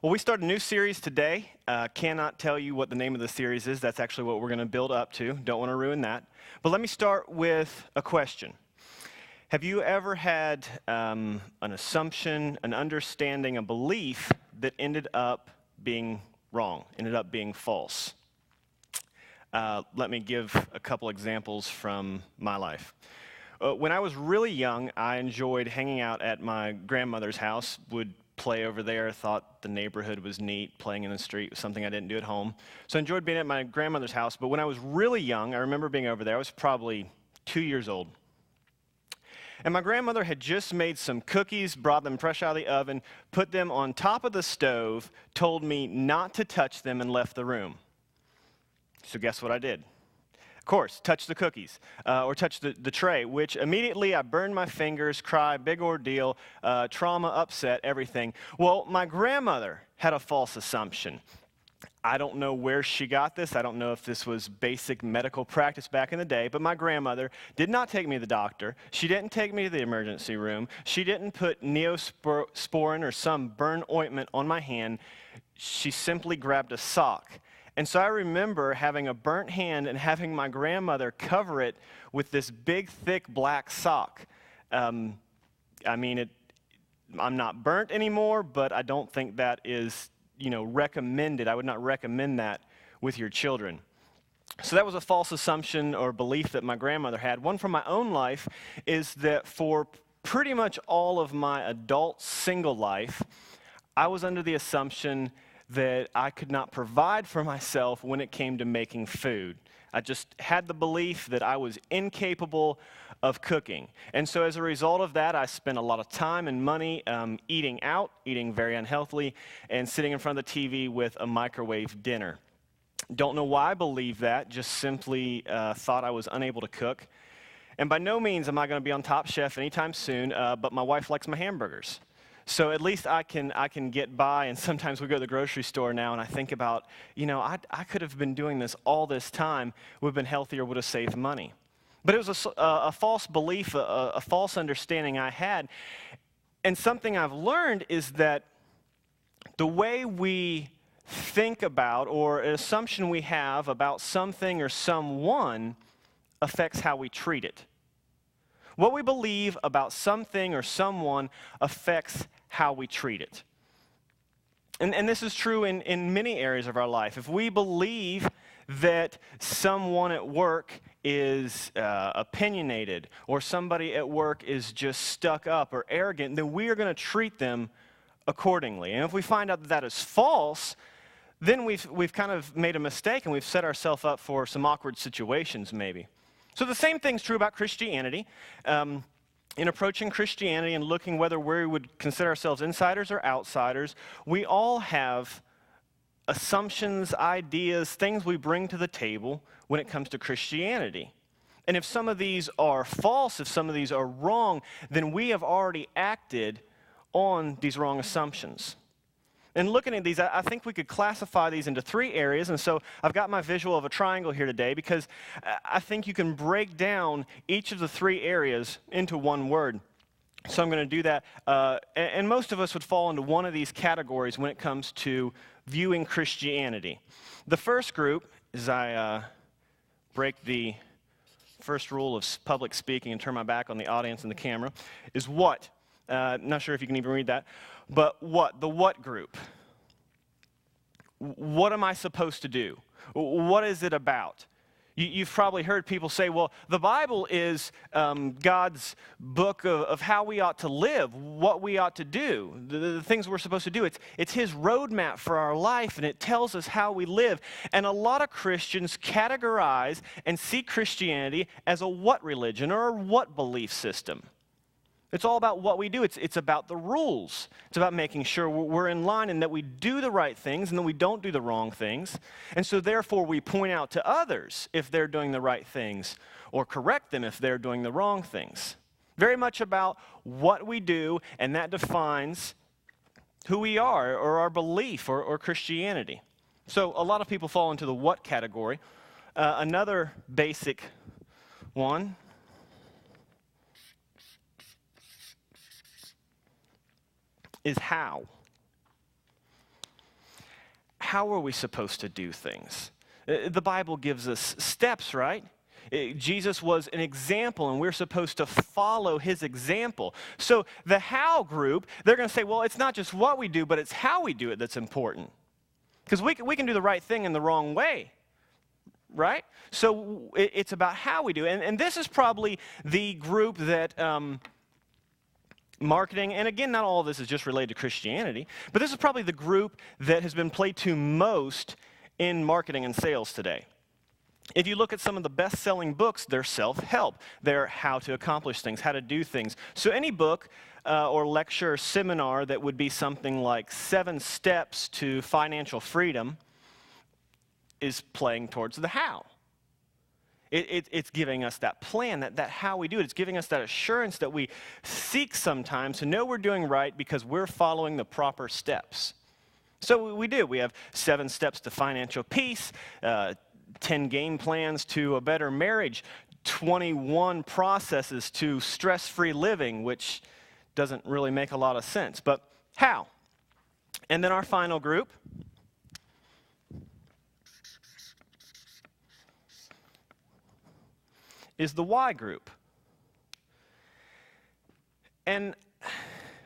Well, we start a new series today. Cannot tell you what the name of the series is. That's actually what we're going to build up to. Don't want to ruin that. But let me start with a question. Have you ever had an assumption, an understanding, a belief that ended up being wrong, ended up being false? Let me give a couple examples from my life. When I was really young, I enjoyed hanging out at my grandmother's house, would play over there, thought the neighborhood was neat, playing in the street was something I didn't do at home. So I enjoyed being at my grandmother's house, but when I was really young, I remember being over there, I was probably 2 years old. And my grandmother had just made some cookies, brought them fresh out of the oven, put them on top of the stove, told me not to touch them, and left the room. So guess what I did? Of course, touch the cookies, or touch the tray, which immediately I burned my fingers, cried, big ordeal, trauma, upset, everything. Well, my grandmother had a false assumption. I don't know where she got this. I don't know if this was basic medical practice back in the day, but my grandmother did not take me to the doctor. She didn't take me to the emergency room. She didn't put Neosporin or some burn ointment on my hand. She simply grabbed a sock. And so I remember having a burnt hand and having my grandmother cover it with this big, thick black sock. I'm not burnt anymore, but I don't think that is, recommended. I would not recommend that with your children. So that was a false assumption or belief that my grandmother had. One from my own life is that for pretty much all of my adult single life, I was under the assumption that I could not provide for myself when it came to making food. I just had the belief that I was incapable of cooking. And so as a result of that, I spent a lot of time and money eating out, eating very unhealthily, and sitting in front of the TV with a microwave dinner. Don't know why I believed that, just simply thought I was unable to cook. And by no means am I going to be on Top Chef anytime soon, but my wife likes my hamburgers. So at least I can get by, and sometimes we go to the grocery store now, and I think about, I could have been doing this all this time, would have been healthier, would have saved money. But it was a false belief, a false understanding I had. And something I've learned is that the way we think about, or an assumption we have about something or someone, affects how we treat it. What we believe about something or someone affects how we treat it. And this is true in many areas of our life. If we believe that someone at work is opinionated, or somebody at work is just stuck up or arrogant, then we are going to treat them accordingly. And if we find out that that is false, then we've kind of made a mistake, and we've set ourselves up for some awkward situations maybe. So the same thing's true about Christianity. In approaching Christianity and looking whether we would consider ourselves insiders or outsiders, we all have assumptions, ideas, things we bring to the table when it comes to Christianity. And if some of these are false, if some of these are wrong, then we have already acted on these wrong assumptions. And looking at these, I think we could classify these into 3 areas. And so I've got my visual of a triangle here today because I think you can break down each of the 3 areas into one word. So I'm going to do that. And most of us would fall into one of these categories when it comes to viewing Christianity. The first group, as I break the first rule of public speaking and turn my back on the audience and the camera, is what? Not sure if you can even read that. But what? The what group. What am I supposed to do? What is it about? You've probably heard people say, well, the Bible is God's book of how we ought to live, what we ought to do, the things we're supposed to do. It's His roadmap for our life, and it tells us how we live. And a lot of Christians categorize and see Christianity as a what religion or a what belief system. It's all about what we do. It's about the rules. It's about making sure we're in line and that we do the right things and that we don't do the wrong things. And so therefore we point out to others if they're doing the right things or correct them if they're doing the wrong things. Very much about what we do, and that defines who we are or our belief or Christianity. So a lot of people fall into the what category. Another basic one is how. how are we supposed to do things? The Bible gives us steps, right? Jesus was an example, and we're supposed to follow his example. So the how group, they're going to say, well, it's not just what we do, but it's how we do it that's important. Because we can do the right thing in the wrong way, right? So it's about how we do it. And this is probably the group that marketing, and again, not all of this is just related to Christianity, but this is probably the group that has been played to most in marketing and sales today. If you look at some of the best-selling books, they're self-help. They're how to accomplish things, how to do things. So any book or lecture or seminar that would be something like 7 Steps to Financial Freedom is playing towards the how. It's giving us that plan, that how we do it. It's giving us that assurance that we seek sometimes to know we're doing right because we're following the proper steps. So we do. We have 7 steps to financial peace, 10 game plans to a better marriage, 21 processes to stress-free living, which doesn't really make a lot of sense. But how? And then our final group is the why group. And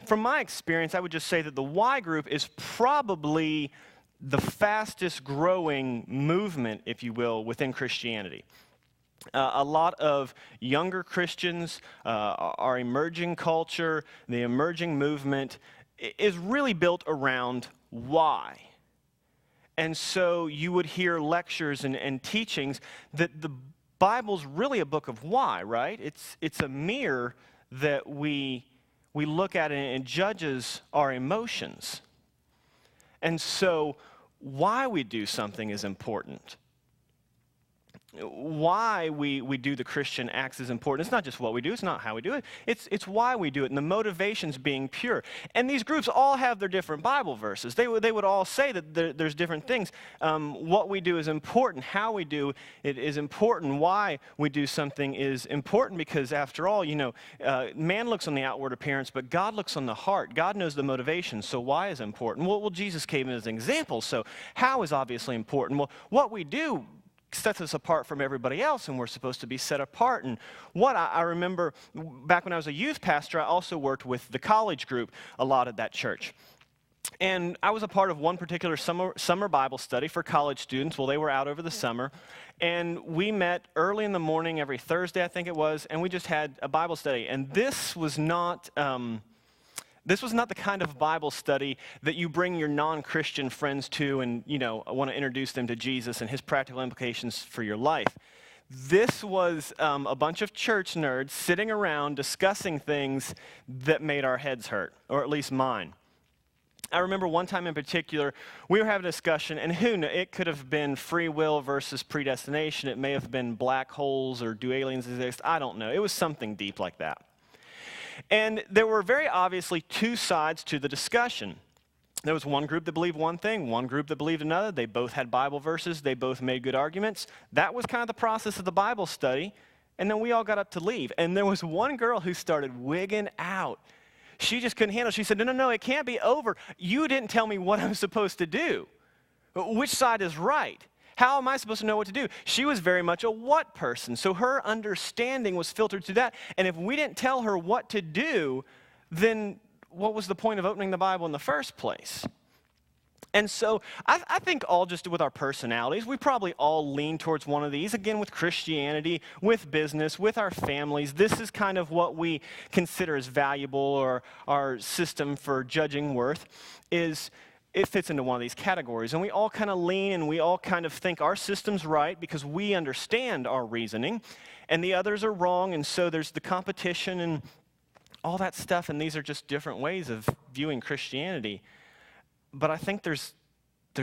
from my experience, I would just say that the why group is probably the fastest growing movement, if you will, within Christianity. A lot of younger Christians, our emerging culture, the emerging movement is really built around why. And so you would hear lectures and teachings that the Bible's really a book of why, right? It's a mirror that we look at and judges our emotions. And so why we do something is important. Why we do the Christian acts is important. It's not just what we do. It's not how we do it. It's why we do it, and the motivations being pure. And these groups all have their different Bible verses. They would all say that there's different things. What we do is important. How we do it is important. Why we do something is important because, after all, man looks on the outward appearance, but God looks on the heart. God knows the motivation, so why is important? Well, Jesus came as an example, so how is obviously important. Well, what we do sets us apart from everybody else, and we're supposed to be set apart. And what I remember back when I was a youth pastor, I also worked with the college group a lot at that church. And I was a part of one particular summer Bible study for college students. Well, they were out over the summer. And we met early in the morning every Thursday, I think it was, and we just had a Bible study. And this was not the kind of Bible study that you bring your non-Christian friends to and, want to introduce them to Jesus and his practical implications for your life. This was a bunch of church nerds sitting around discussing things that made our heads hurt, or at least mine. I remember one time in particular, we were having a discussion, and who knows, it could have been free will versus predestination. It may have been black holes or do aliens exist. I don't know. It was something deep like that. And there were very obviously 2 sides to the discussion. There was one group that believed one thing, one group that believed another. They both had Bible verses. They both made good arguments. That was kind of the process of the Bible study. And then we all got up to leave. And there was one girl who started wigging out. She just couldn't handle it. She said, no, it can't be over. You didn't tell me what I'm supposed to do. Which side is right? How am I supposed to know what to do? She was very much a what person, so her understanding was filtered through that. And if we didn't tell her what to do, then what was the point of opening the Bible in the first place? And so I think all just with our personalities, we probably all lean towards one of these. Again, with Christianity, with business, with our families, this is kind of what we consider as valuable, or our system for judging worth is it fits into one of these categories. And we all kind of lean and we all kind of think our system's right because we understand our reasoning, and the others are wrong, and so there's the competition and all that stuff, and these are just different ways of viewing Christianity. But I think there's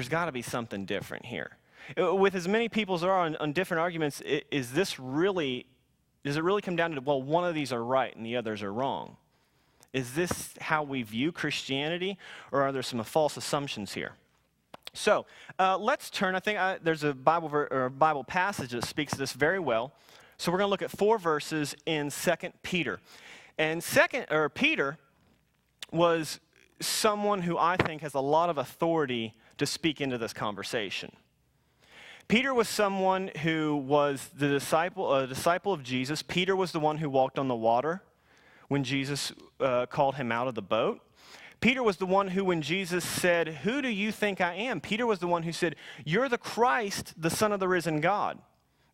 got to be something different here. With as many people as there are on different arguments, does it really come down to, well, one of these are right and the others are wrong? Is this how we view Christianity, or are there some false assumptions here? So let's turn. I think there's a Bible passage that speaks to this very well. So we're going to look at 4 verses in 2 Peter. And Peter was someone who I think has a lot of authority to speak into this conversation. Peter was someone who was a disciple of Jesus. Peter was the one who walked on the water when Jesus called him out of the boat. Peter was the one who, when Jesus said, "Who do you think I am?" Peter was the one who said, "You're the Christ, the Son of the risen God."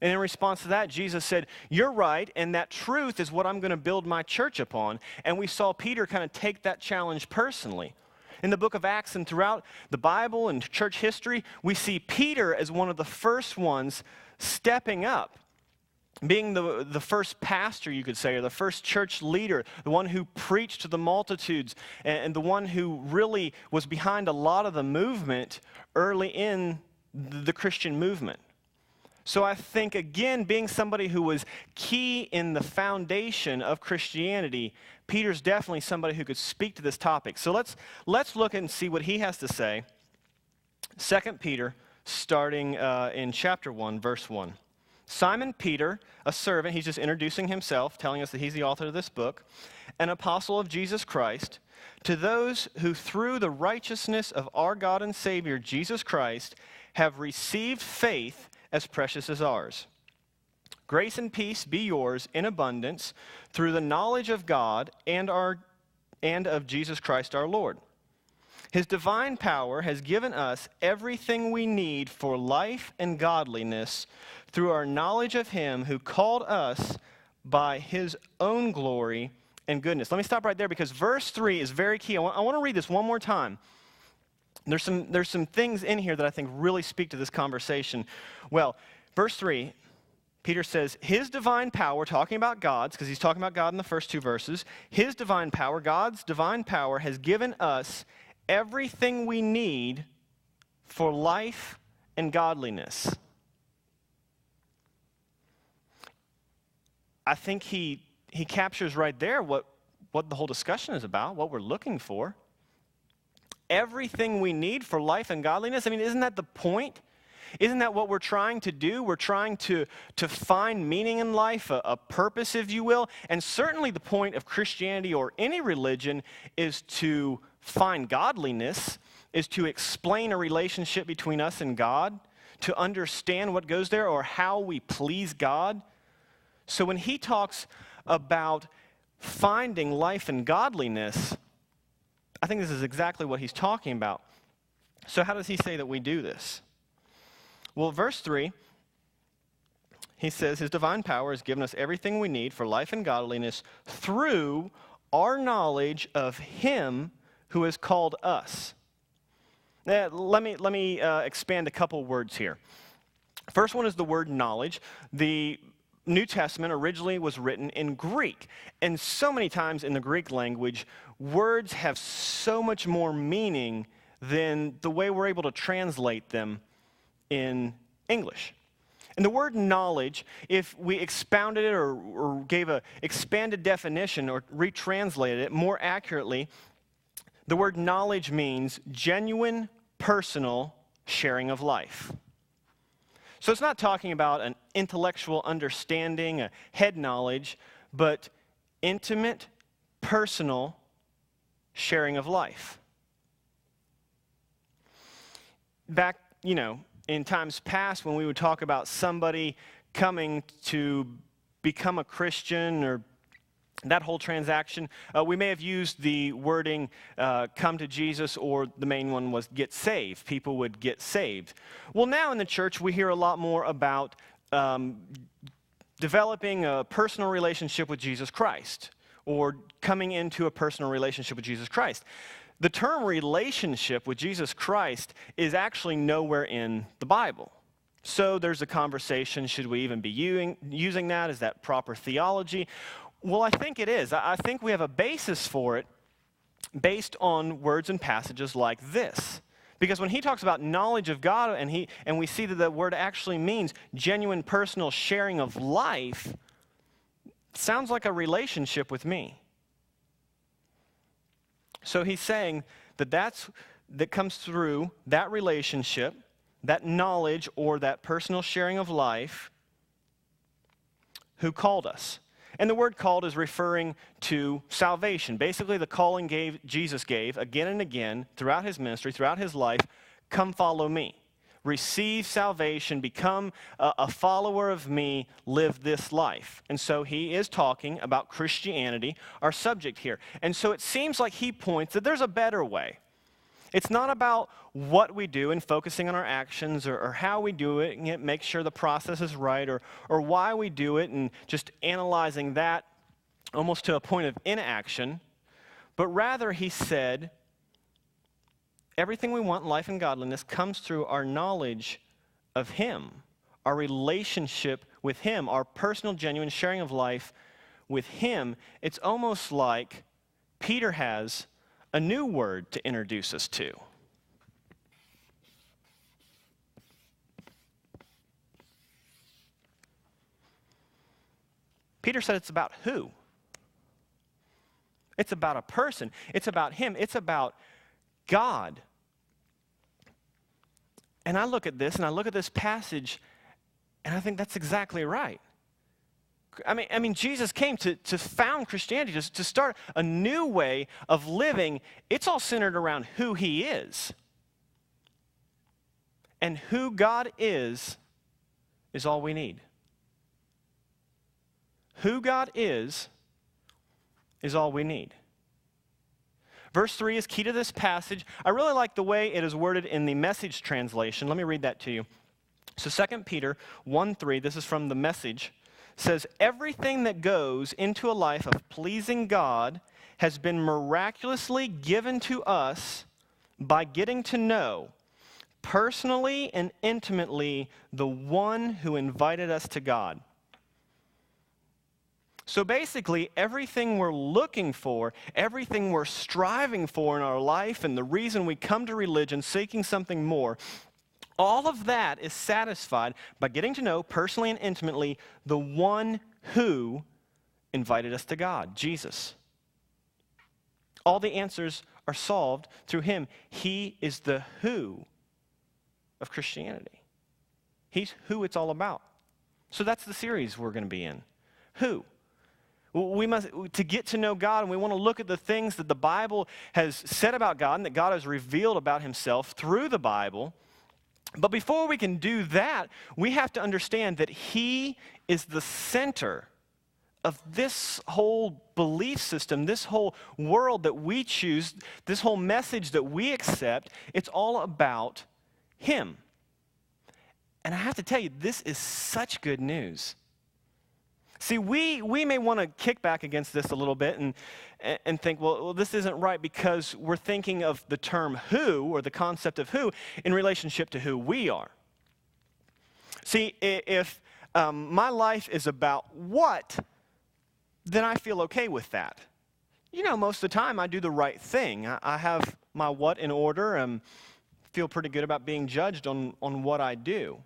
And in response to that, Jesus said, "You're right, and that truth is what I'm going to build my church upon." And we saw Peter kind of take that challenge personally. In the book of Acts and throughout the Bible and church history, we see Peter as one of the first ones stepping up, being the first pastor, you could say, or the first church leader, the one who preached to the multitudes, and the one who really was behind a lot of the movement early in the Christian movement. So I think, again, being somebody who was key in the foundation of Christianity, Peter's definitely somebody who could speak to this topic. So let's look and see what he has to say. 2 Peter, starting in chapter 1, verse 1. Simon Peter, a servant, he's just introducing himself, telling us that he's the author of this book, an apostle of Jesus Christ, to those who through the righteousness of our God and Savior, Jesus Christ, have received faith as precious as ours. Grace and peace be yours in abundance through the knowledge of God and of Jesus Christ our Lord. His divine power has given us everything we need for life and godliness through our knowledge of him who called us by his own glory and goodness. Let me stop right there because verse 3 is very key. I want to read this one more time. There's some things in here that I think really speak to this conversation. Well, verse 3, Peter says, his divine power, talking about God's, because he's talking about God in the first two verses, his divine power, God's divine power, has given us everything we need for life and godliness. I think he captures right there what the whole discussion is about, what we're looking for. Everything we need for life and godliness. I mean, isn't that the point? Isn't that what we're trying to do? We're trying to find meaning in life, a purpose, if you will. And certainly the point of Christianity or any religion is to find godliness, is to explain a relationship between us and God, to understand what goes there or how we please God. So when he talks about finding life and godliness, I think this is exactly what he's talking about. So how does he say that we do this? Well, verse 3, he says, his divine power has given us everything we need for life and godliness through our knowledge of him who has called us. Now, let me expand a couple words here. First one is the word knowledge. The New Testament originally was written in Greek. And so many times in the Greek language, words have so much more meaning than the way we're able to translate them in English. And the word knowledge, if we expounded it or gave an expanded definition or retranslated it more accurately, the word knowledge means genuine, personal sharing of life. So it's not talking about an intellectual understanding, a head knowledge, but intimate, personal sharing of life. Back, in times past when we would talk about somebody coming to become a Christian or that whole transaction, we may have used the wording come to Jesus, or the main one was get saved. People would get saved. Well, now in the church we hear a lot more about developing a personal relationship with Jesus Christ, or coming into a personal relationship with Jesus Christ. The term relationship with Jesus Christ is actually nowhere in the Bible. So there's a conversation, should we even be using that? Is that proper theology? Well, I think it is. I think we have a basis for it based on words and passages like this. Because when he talks about knowledge of God, and we see that the word actually means genuine personal sharing of life, it sounds like a relationship with me. So he's saying that comes through that relationship, that knowledge or that personal sharing of life, who called us. And the word called is referring to salvation. Basically, the calling Jesus gave again and again throughout his ministry, throughout his life, come follow me. Receive salvation, become a follower of me, live this life. And so he is talking about Christianity, our subject here. And so it seems like he points that there's a better way. It's not about what we do and focusing on our actions or how we do it and make sure the process is right or why we do it and just analyzing that almost to a point of inaction. But rather, he said, everything we want in life and godliness comes through our knowledge of him, our relationship with him, our personal, genuine sharing of life with him. It's almost like Peter has a new word to introduce us to. Peter said it's about who? It's about a person. It's about him. It's about God. And I look at this, and I look at this passage, and I think that's exactly right. I mean, Jesus came to found Christianity, to start a new way of living. It's all centered around who he is. And who God is all we need. Who God is all we need. Verse 3 is key to this passage. I really like the way it is worded in the Message translation. Let me read that to you. So 2 Peter 1:3, this is from the Message, says, everything that goes into a life of pleasing God has been miraculously given to us by getting to know personally and intimately the one who invited us to God. So basically, everything we're looking for, everything we're striving for in our life, and the reason we come to religion, seeking something more, all of that is satisfied by getting to know personally and intimately the one who invited us to God, Jesus. All the answers are solved through him. He is the who of Christianity. He's who it's all about. So that's the series we're going to be in. Who? We must, to get to know God, and we want to look at the things that the Bible has said about God and that God has revealed about himself through the Bible. But before we can do that, we have to understand that he is the center of this whole belief system, this whole world that we choose, this whole message that we accept. It's all about him. And I have to tell you, this is such good news. See, we may want to kick back against this a little bit and think, well, this isn't right because we're thinking of the term who, or the concept of who, in relationship to who we are. See, if my life is about what, then I feel okay with that. You know, most of the time I do the right thing. I have my what in order and feel pretty good about being judged on what I do.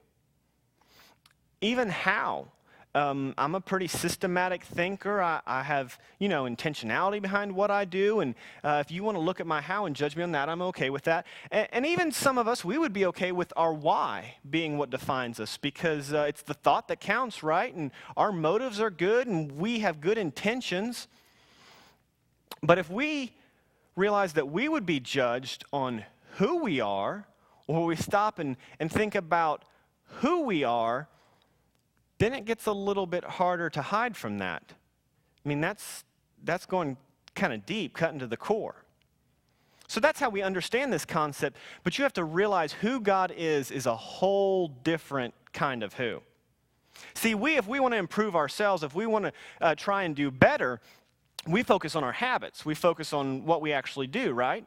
Even how. I'm a pretty systematic thinker. I have, intentionality behind what I do. And if you want to look at my how and judge me on that, I'm okay with that. And even some of us, we would be okay with our why being what defines us, because it's the thought that counts, right? And our motives are good and we have good intentions. But if we realize that we would be judged on who we are, or we stop and think about who we are, then it gets a little bit harder to hide from that. I mean, that's going kind of deep, cutting to the core. So that's how we understand this concept, but you have to realize who God is a whole different kind of who. See, if we want to improve ourselves, if we want to try and do better, we focus on our habits. We focus on what we actually do, right?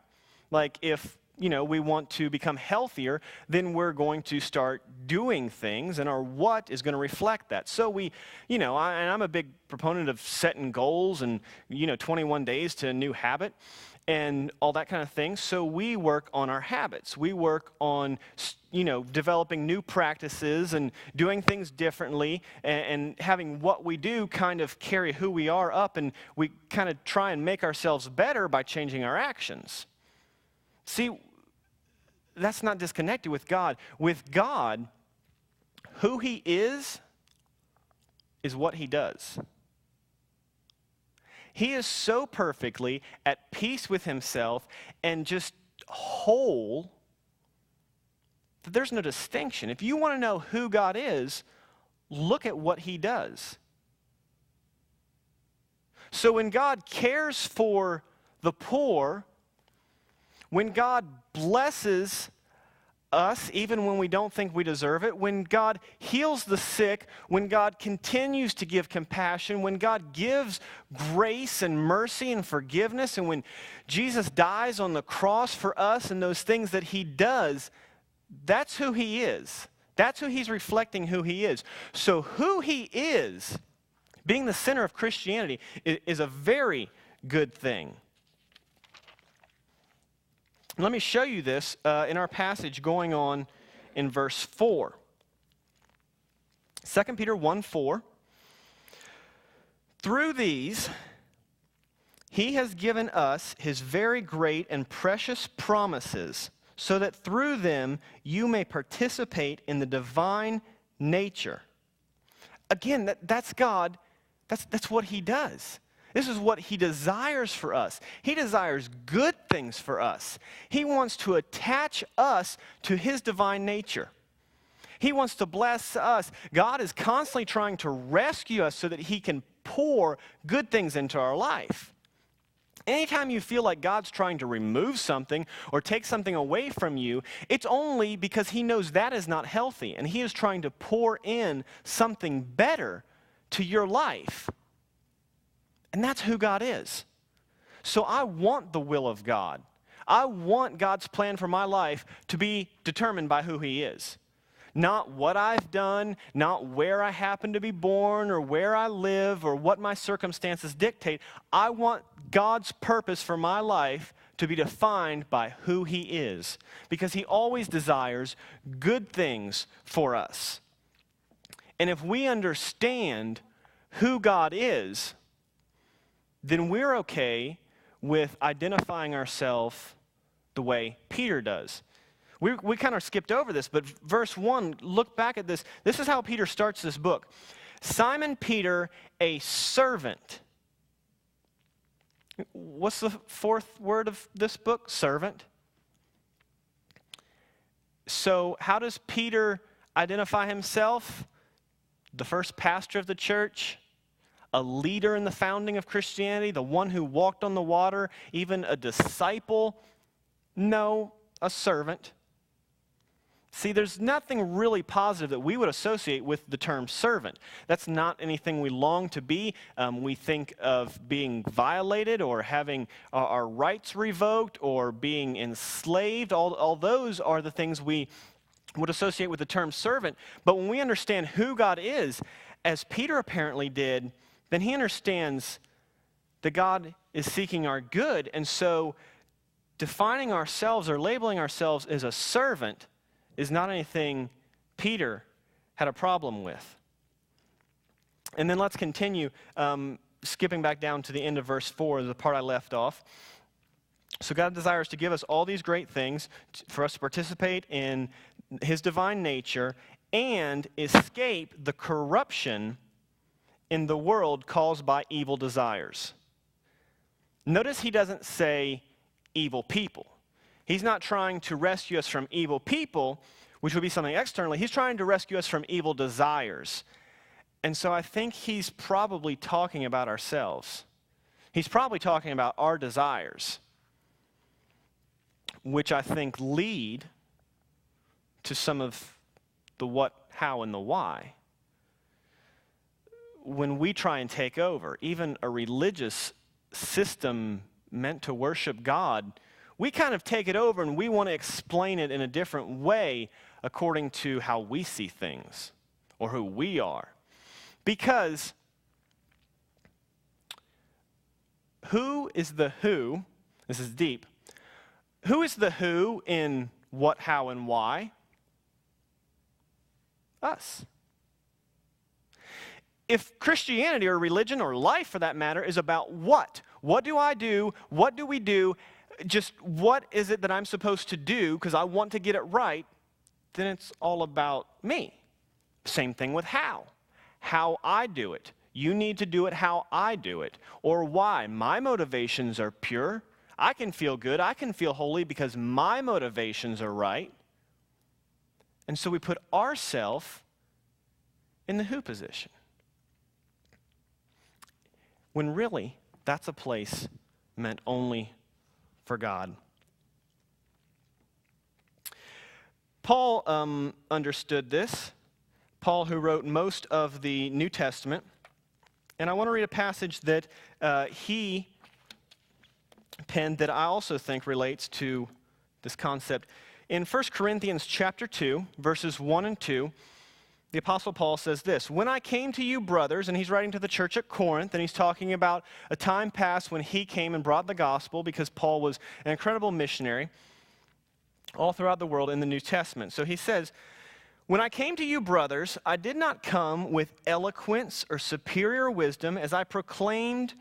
Like if we want to become healthier, then we're going to start doing things, and our what is going to reflect that. So and I'm a big proponent of setting goals and, 21 days to a new habit and all that kind of thing. So we work on our habits. We work on, developing new practices and doing things differently and having what we do kind of carry who we are up, and we kind of try and make ourselves better by changing our actions. See, that's not disconnected with God. With God, who he is what he does. He is so perfectly at peace with himself and just whole that there's no distinction. If you want to know who God is, look at what he does. So when God cares for the poor, when God blesses us even when we don't think we deserve it, when God heals the sick, when God continues to give compassion, when God gives grace and mercy and forgiveness, and when Jesus dies on the cross for us and those things that he does, that's who he is. That's who he's reflecting who he is. So who he is, being the center of Christianity, is a very good thing. Let me show you this in our passage going on in verse 4. 2 Peter 1:4. Through these, he has given us his very great and precious promises, so that through them you may participate in the divine nature. Again, that's God. That's what he does. This is what he desires for us. He desires good things for us. He wants to attach us to his divine nature. He wants to bless us. God is constantly trying to rescue us so that he can pour good things into our life. Anytime you feel like God's trying to remove something or take something away from you, it's only because he knows that is not healthy, and he is trying to pour in something better to your life. And that's who God is. So I want the will of God. I want God's plan for my life to be determined by who he is. Not what I've done, not where I happen to be born or where I live or what my circumstances dictate. I want God's purpose for my life to be defined by who he is, because he always desires good things for us. And if we understand who God is, then we're okay with identifying ourselves the way Peter does. We kind of skipped over this, but verse 1, look back at this. This is how Peter starts this book. Simon Peter, a servant. What's the fourth word of this book? Servant. So how does Peter identify himself? The first pastor of the church, a leader in the founding of Christianity, the one who walked on the water, even a disciple? No, a servant. See, there's nothing really positive that we would associate with the term servant. That's not anything we long to be. We think of being violated or having our rights revoked or being enslaved. All those are the things we would associate with the term servant. But when we understand who God is, as Peter apparently did, then he understands that God is seeking our good. And so defining ourselves or labeling ourselves as a servant is not anything Peter had a problem with. And then let's continue, skipping back down to the end of verse 4, the part I left off. So God desires to give us all these great things for us to participate in his divine nature and escape the corruption in the world caused by evil desires. Notice he doesn't say evil people. He's not trying to rescue us from evil people, which would be something externally. He's trying to rescue us from evil desires. And so I think he's probably talking about ourselves. He's probably talking about our desires, which I think lead to some of the what, how, and the why. When we try and take over, even a religious system meant to worship God, we kind of take it over and we want to explain it in a different way according to how we see things or who we are. Because who is the who? This is deep. Who is the who in what, how, and why? Us. If Christianity or religion or life for that matter is about what do I do? What do we do? Just what is it that I'm supposed to do because I want to get it right, then it's all about me. Same thing with how I do it. You need to do it how I do it. Or why? My motivations are pure. I can feel good. I can feel holy because my motivations are right. And so we put ourselves in the who position. When really, that's a place meant only for God. Paul understood this. Paul, who wrote most of the New Testament. And I want to read a passage that he penned that I also think relates to this concept. In 1 Corinthians chapter 2, verses 1 and 2, the Apostle Paul says this, "When I came to you, brothers," and he's writing to the church at Corinth, and he's talking about a time past when he came and brought the gospel because Paul was an incredible missionary all throughout the world in the New Testament. So he says, "When I came to you, brothers, I did not come with eloquence or superior wisdom as I proclaimed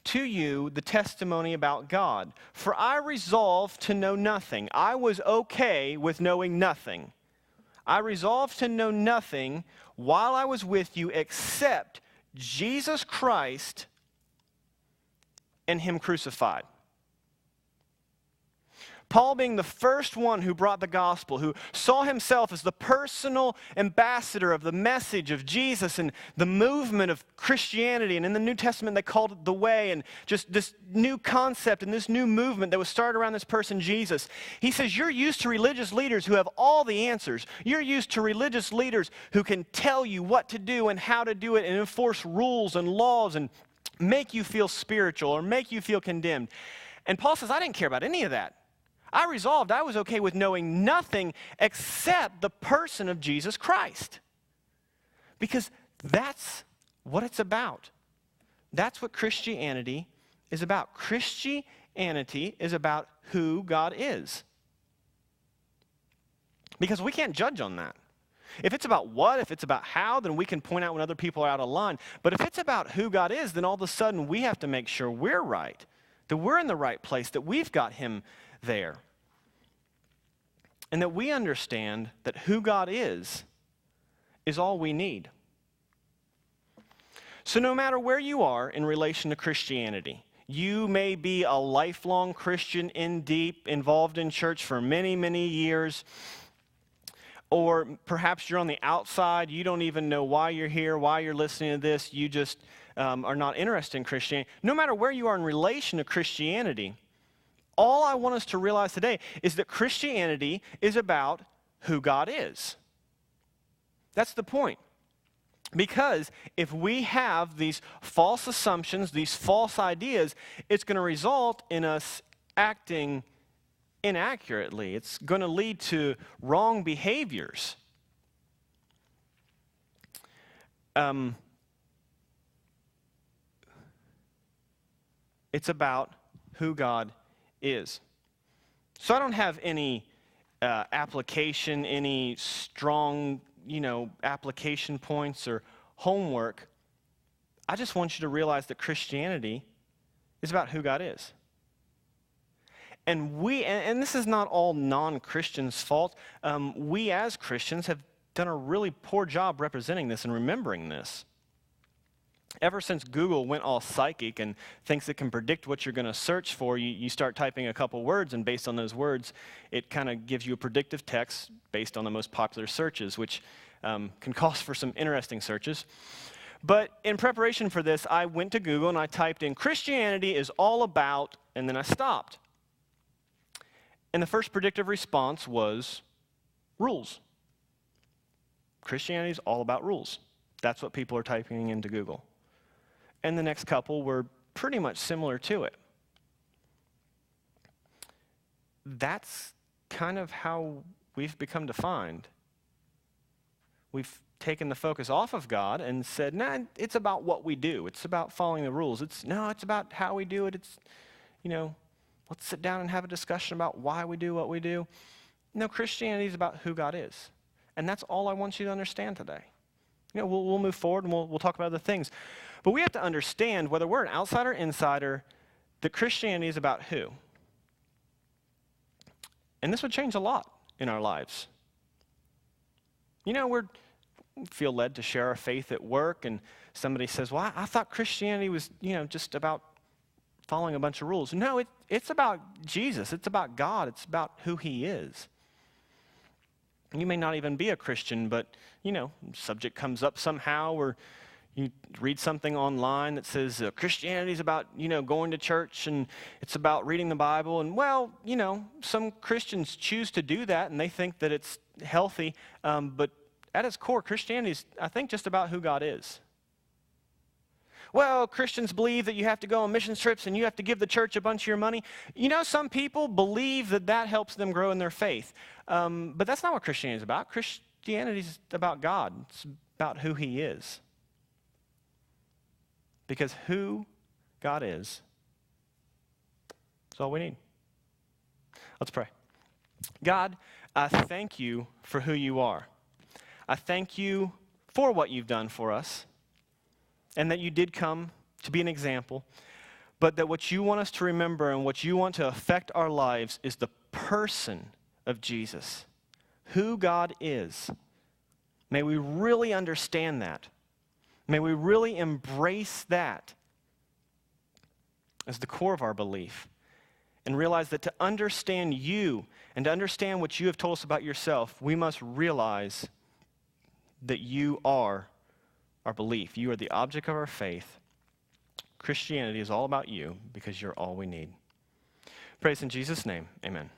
to you the testimony about God. For I resolved to know nothing." I was okay with knowing nothing. "I resolved to know nothing while I was with you except Jesus Christ and Him crucified." Paul, being the first one who brought the gospel, who saw himself as the personal ambassador of the message of Jesus and the movement of Christianity, and in the New Testament they called it the way, and just this new concept and this new movement that was started around this person, Jesus. He says, you're used to religious leaders who have all the answers. You're used to religious leaders who can tell you what to do and how to do it and enforce rules and laws and make you feel spiritual or make you feel condemned. And Paul says, I didn't care about any of that. I resolved I was okay with knowing nothing except the person of Jesus Christ. Because that's what it's about. That's what Christianity is about. Christianity is about who God is. Because we can't judge on that. If it's about what, if it's about how, then we can point out when other people are out of line. But if it's about who God is, then all of a sudden we have to make sure we're right, that we're in the right place, that we've got Him there. And that we understand that who God is all we need. So no matter where you are in relation to Christianity, you may be a lifelong Christian in deep, involved in church for many, many years, or perhaps you're on the outside, you don't even know why you're here, why you're listening to this, you just are not interested in Christianity. No matter where you are in relation to Christianity, all I want us to realize today is that Christianity is about who God is. That's the point. Because if we have these false assumptions, these false ideas, it's going to result in us acting inaccurately. It's going to lead to wrong behaviors. It's about who God is. So I don't have any application, any strong, application points or homework. I just want you to realize that Christianity is about who God is. And and this is not all non-Christians' fault. We as Christians have done a really poor job representing this and remembering this. Ever since Google went all psychic and thinks it can predict what you're going to search for, you start typing a couple words, and based on those words, it kind of gives you a predictive text based on the most popular searches, which can cause for some interesting searches. But in preparation for this, I went to Google and I typed in, Christianity is all about, and then I stopped. And the first predictive response was rules. Christianity is all about rules. That's what people are typing into Google. And the next couple were pretty much similar to it. That's kind of how we've become defined. We've taken the focus off of God and said, nah, it's about what we do. It's about following the rules. It's about how we do it. It's, let's sit down and have a discussion about why we do what we do. No, Christianity is about who God is. And that's all I want you to understand today. We'll move forward and we'll talk about other things. But we have to understand, whether we're an outsider or insider, that Christianity is about who? And this would change a lot in our lives. We're feel led to share our faith at work, and somebody says, well, I thought Christianity was, just about following a bunch of rules. No, it's about Jesus. It's about God. It's about who he is. You may not even be a Christian, but, subject comes up somehow, or you read something online that says Christianity is about, going to church, and it's about reading the Bible. And, well, some Christians choose to do that, and they think that it's healthy. But at its core, Christianity is, I think, just about who God is. Well, Christians believe that you have to go on mission trips and you have to give the church a bunch of your money. Some people believe that helps them grow in their faith. But that's not what Christianity is about. Christianity is about God. It's about who he is. Because who God is all we need. Let's pray. God, I thank you for who you are. I thank you for what you've done for us, and that you did come to be an example, but that what you want us to remember and what you want to affect our lives is the person of Jesus, who God is. May we really understand that. May we really embrace that as the core of our belief, and realize that to understand you and to understand what you have told us about yourself, we must realize that you are our belief. You are the object of our faith. Christianity is all about you because you're all we need. Praise in Jesus' name. Amen.